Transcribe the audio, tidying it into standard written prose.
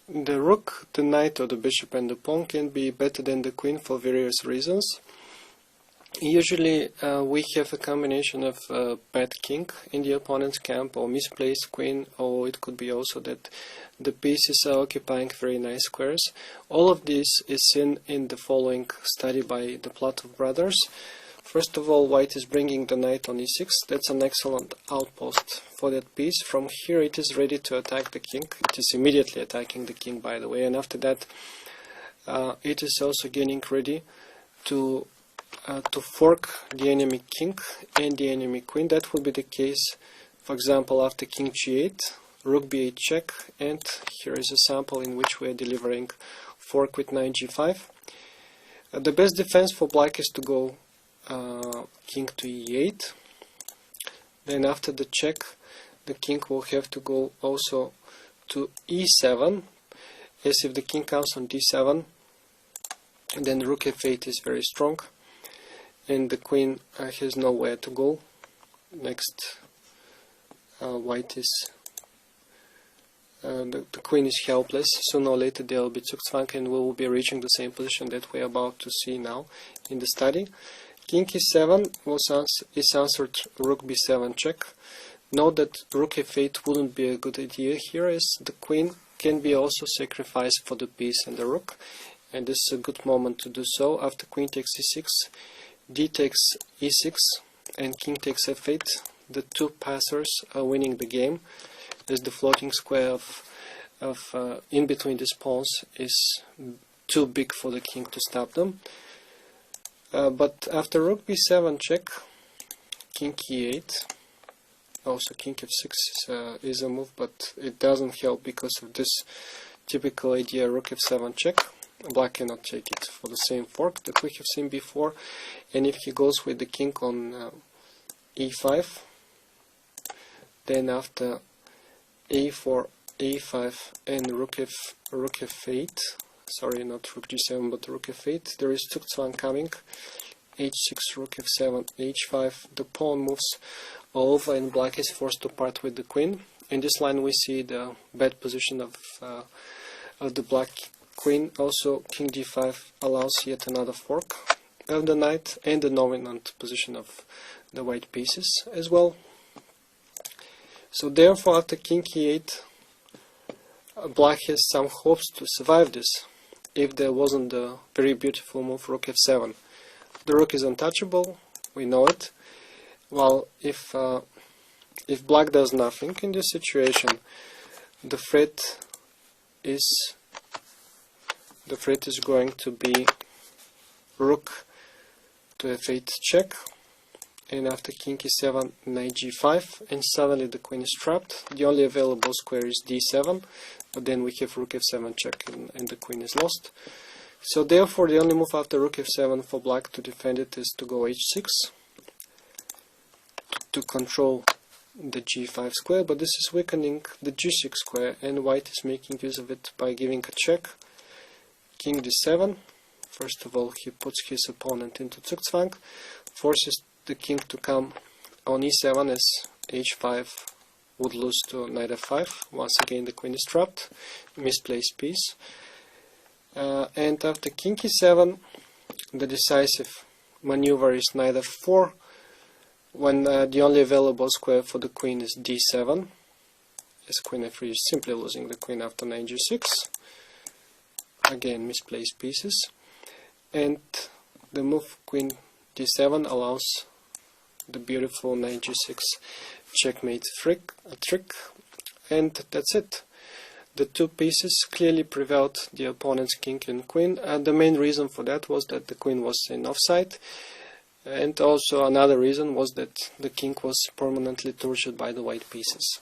The rook, the knight or the bishop and the pawn can be better than the queen for various reasons. Usually we have a combination of bad king in the opponent's camp, or misplaced queen, or it could be also that the pieces are occupying very nice squares. All of this is seen in the following study by the Platov brothers. First of all, white is bringing the knight on e6. That's an excellent outpost for that piece. From here it is ready to attack the king. It is immediately attacking the king, by the way, and after that it is also getting ready to fork the enemy king and the enemy queen. That will be the case, for example, after king g8, rook b8 check, and here is a sample in which we are delivering fork with knight g5. The best defense for black is to go king to e8. Then after the check, the king will have to go also to e7, as if the king comes on d7, then rook f8 is very strong, and the queen has nowhere to go. Next, white is the queen is helpless. Sooner or later there will be Zugzwang, and we will be reaching the same position that we are about to see now in the study. King e7 is answered rook b7 check. Note that rook f8 wouldn't be a good idea here, as the queen can be also sacrificed for the piece and the rook, and this is a good moment to do so. After queen takes e6, d takes e6, and king takes f8. The two passers are winning the game, as the floating square of in between these pawns is too big for the king to stop them. But after rook b7 check, king e8, also king f6 is a move, but it doesn't help because of this typical idea, rook f7 check. Black cannot take it for the same fork that we have seen before, and if he goes with the king on e5, then after a4, a5 and rook f8, sorry, not rook g7 but rook f8, there is Zugzwang coming, h6, rook f7, h5, the pawn moves over and black is forced to part with the queen. In this line we see the bad position of the black queen. Also king d5 allows yet another fork of the knight, and the dominant position of the white pieces as well. So therefore after king e8, black has some hopes to survive this, if there wasn't the very beautiful move rook f7. The rook is untouchable, we know it. While if black does nothing in this situation, the threat is going to be rook to f8 check, and after king e7, knight g5, and suddenly the queen is trapped. The only available square is d7, but then we have rook f7 check, and the queen is lost. So therefore the only move after rook f7 for black to defend it is to go h6 to control the g5 square, but this is weakening the g6 square, and white is making use of it by giving a check. King d7, first of all he puts his opponent into Zugzwang, forces the king to come on e7, as h5 would lose to knight f5. Once again the queen is trapped, misplaced piece. And after king e7, the decisive maneuver is knight f4, when the only available square for the queen is d7, as queen f3 is simply losing the queen after knight g6. Again misplaced pieces, and the move queen d7 allows the beautiful knight g6 checkmate trick, and that's it. The two pieces clearly prevailed the opponent's king and queen, and the main reason for that was that the queen was in offside, and also another reason was that the king was permanently tortured by the white pieces.